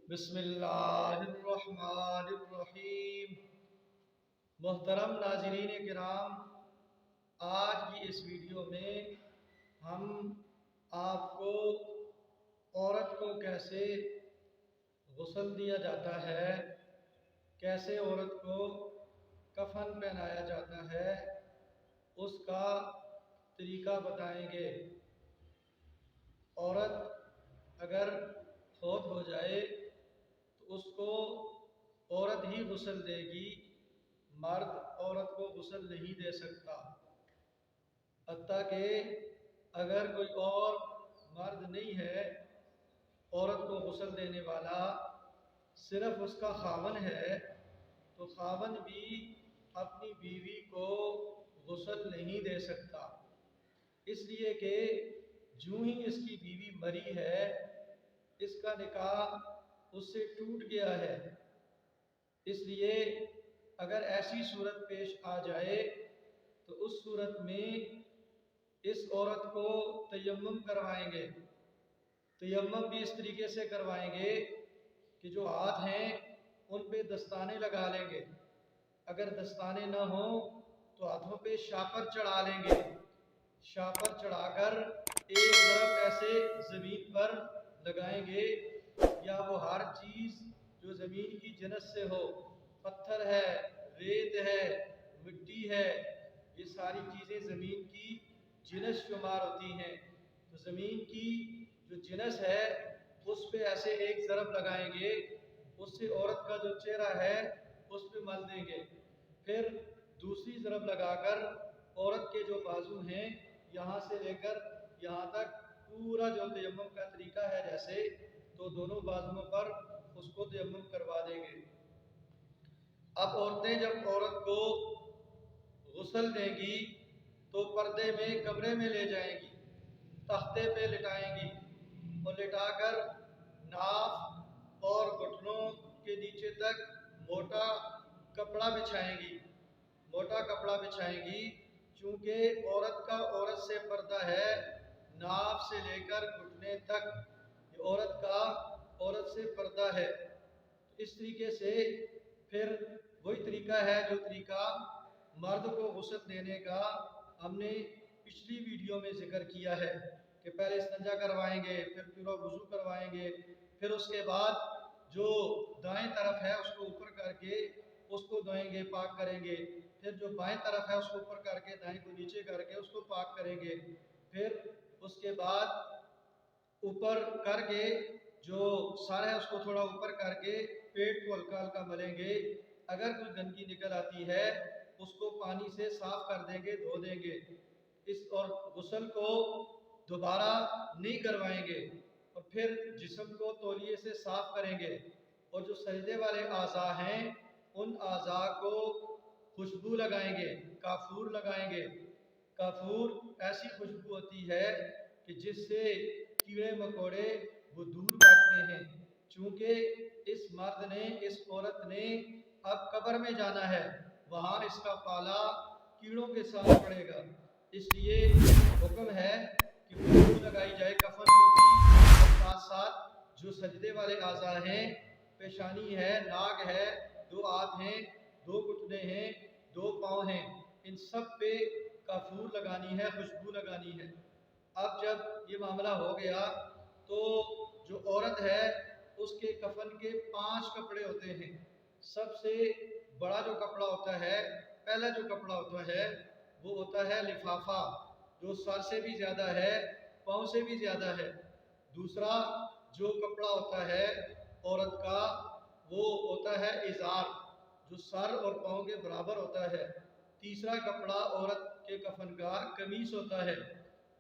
बिस्मिल्लाहिर्रहमानिर्रहीम। मोहतरम नाज़रीन किराम, आज की इस वीडियो में हम आपको औरत को कैसे गुस्ल दिया जाता है, कैसे औरत को कफन पहनाया जाता है, उसका तरीका बताएंगे। औरत अगर फौत हो जाए तो उसको औरत ही गुस्ल देगी, मर्द औरत को गुस्ल नहीं दे सकता। हत्ता कि अगर कोई और मर्द नहीं है औरत को गुस्ल देने वाला, सिर्फ उसका खावन है, तो खावन भी अपनी बीवी को गुस्ल नहीं दे सकता, इसलिए कि जूँ ही इसकी बीवी मरी है, इसका निकाह उससे टूट गया है। इसलिए अगर ऐसी सूरत पेश आ जाए तो उस सूरत में इस औरत को तयम्मुम करवाएंगे। तयम्मुम भी इस तरीके से करवाएंगे कि जो हाथ हैं उन पे दस्ताने लगा लेंगे, अगर दस्ताने न हो तो हाथों पे शापर चढ़ा लेंगे। शापर चढ़ाकर एक तरफ ऐसे ज़मीन पर लगाएंगे, या वो हर चीज़ जो ज़मीन की जिनस से हो, पत्थर है, रेत है, मिट्टी है, ये सारी चीज़ें ज़मीन की जिनस शुमार होती हैं। तो ज़मीन की जो जिनस है उस पे ऐसे एक ज़रब लगाएंगे, उससे औरत का जो चेहरा है उस पे मल देंगे। फिर दूसरी ज़रब लगाकर औरत के जो बाजू हैं यहाँ से लेकर यहाँ तक पूरा जो तयम्मुम का तरीका है जैसे, तो दोनों बाजुओं पर उसको तयम्मुम करवा देंगे। अब औरतें जब औरत को गुस्ल देंगी तो पर्दे में कमरे में ले जाएंगी, तख्ते पे लिटाएंगी और लिटाकर नाफ और घुटनों के नीचे तक मोटा कपड़ा बिछाएंगी। मोटा कपड़ा बिछाएंगी चूँकि औरत का औरत से पर्दा है, नाफ से लेकर घुटने तक ये औरत का औरत से पर्दा है। इस तरीके से फिर वही तरीका है जो तरीका मर्द को गुस्ल देने का हमने पिछली वीडियो में जिक्र किया है कि पहले इस्तिंजा करवाएंगे, फिर पूरा वुज़ू करवाएंगे, फिर उसके बाद जो दाएं तरफ है उसको ऊपर करके उसको धोएंगे, पाक करेंगे, फिर जो बाएं तरफ है उसको ऊपर करके दाएं को नीचे करके उसको पाक करेंगे, फिर उसके बाद ऊपर करके जो सर है उसको थोड़ा ऊपर करके पेट को हल्का हल्का मलेंगे। अगर कोई गंदगी निकल आती है उसको पानी से साफ कर देंगे, धो देंगे। इस और गुस्ल को दोबारा नहीं करवाएंगे और फिर जिस्म को तौलिए से साफ करेंगे और जो सजदे वाले आज़ा हैं उन आज़ा को खुशबू लगाएंगे, काफूर लगाएंगे। काफूर ऐसी खुशबू होती है कि जिससे कीड़े मकोड़े वो दूर भागते हैं। चूँकि इस मर्द ने, इस औरत ने अब कब्र में जाना है, वहाँ इसका पाला कीड़ों के साथ पड़ेगा, इसलिए हुक्म है कि खुशबू लगाई जाए कफन को भी। साथ साथ जो सजदे वाले आज़ा हैं, पेशानी है, नाक है, दो हाथ हैं, दो घुटने हैं, दो पाँव हैं, इन सब पे काफूर लगानी है, खुशबू लगानी है। अब जब ये मामला हो गया तो जो औरत है उसके कफन के 5 कपड़े होते हैं। सबसे बड़ा जो कपड़ा होता है, पहला जो कपड़ा होता है वो होता है लिफाफा, जो सर से भी ज़्यादा है, पाँव से भी ज़्यादा है। दूसरा जो कपड़ा होता है औरत का वो होता है इज़ार, जो सर और पाँव के बराबर होता है। तीसरा कपड़ा औरत के कफन का कमीज होता है,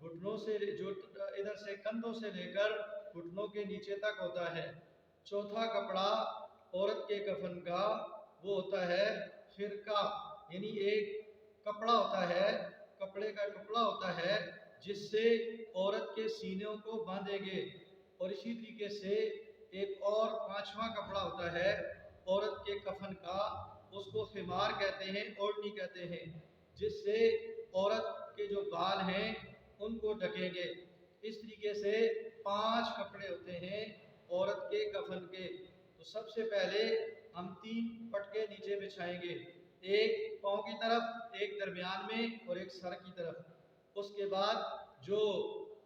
घुटनों से जो इधर से कंधों से लेकर घुटनों के नीचे तक होता है। चौथा कपड़ा औरत के कफन का वो होता है फिरका, यानी एक कपड़ा होता है, कपड़े का टुकड़ा होता है जिससे औरत के सीनों को बांधेंगे। और इसी तरीके से एक और 5वां कपड़ा होता है औरत के कफन का, उसको खिमार कहते हैं, ओढ़नी कहते हैं, जिससे औरत के जो बाल हैं उनको ढकेंगे। इस तरीके से 5 कपड़े होते हैं औरत के कफन के। तो सबसे पहले हम 3 पटके नीचे बिछाएंगे, एक पाँव की तरफ, एक दरमियान में और एक सर की तरफ। उसके बाद जो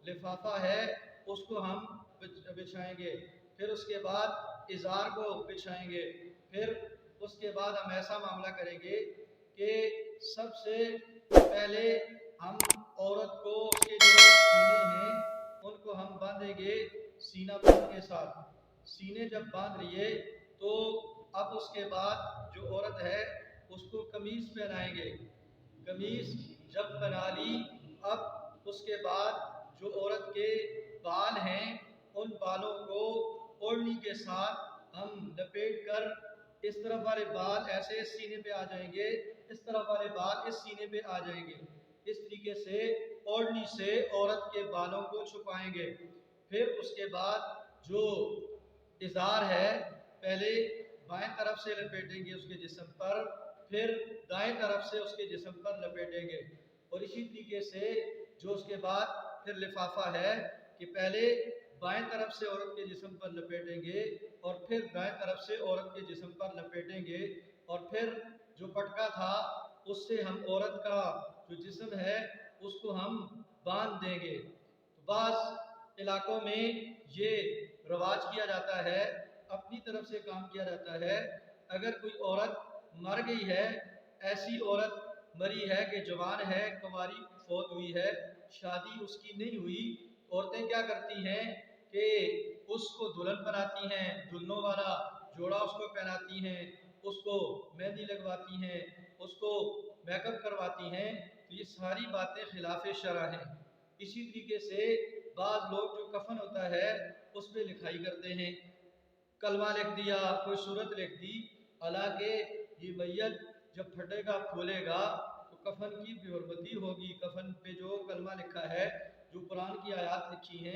लिफाफा है उसको हम बिछाएंगे, फिर उसके बाद इज़ार को बिछाएंगे, फिर उसके बाद हम ऐसा मामला करेंगे कि सबसे पहले हम औरत को उसके जो सीने हैं उनको हम बांधेंगे सीना बंद के साथ। सीने जब बांध लिए तो अब उसके बाद जो औरत है उसको कमीज पहनाएंगे। कमीज जब पहना ली, अब उसके बाद जो औरत के बाल हैं उन बालों को ओढ़नी के साथ हम लपेट कर, इस तरफ वाले बाल ऐसे सीने पे आ जाएंगे, इस तरफ वाले बाल इस सीने पे आ जाएंगे। इस तरीके से ओढ़नी से औरत के बालों को छुपाएंगे। फिर उसके बाद जो इज़ार है पहले बाएं तरफ से लपेटेंगे उसके जिस्म पर, फिर दाएं तरफ से उसके जिस्म पर लपेटेंगे। और इसी तरीके से जो उसके बाद फिर लिफाफा है कि पहले बाएं तरफ से औरत के जिस्म पर लपेटेंगे और फिर दाएं तरफ से औरत के जिस्म पर लपेटेंगे, और फिर जो पटका था उससे हम औरत का जो जिस्म है उसको हम बांध देंगे। तो बाज़ इलाकों में ये रवाज किया जाता है, अपनी तरफ से काम किया जाता है। अगर कोई औरत मर गई है, ऐसी औरत मरी है कि जवान है, कुंवारी फौत हुई है, शादी उसकी नहीं हुई, औरतें क्या करती हैं कि उसको दुल्हन बनाती हैं, दुल्हनों वाला जोड़ा उसको पहनाती हैं, उसको मेहंदी लगवाती हैं, उसको मेकअप करवाती हैं। तो ये सारी बातें खिलाफ शरअ हैं। इसी तरीके से बाज़ लोग जो कफन होता है उस पर लिखाई करते हैं, कलमा लिख दिया, कोई सूरत लिख दी। हालांकि ये मैयत जब फटेगा फूलेगा तो कफन की बेहुरमती होगी। कफन पे जो कलमा लिखा है, जो कुरान की आयत लिखी हैं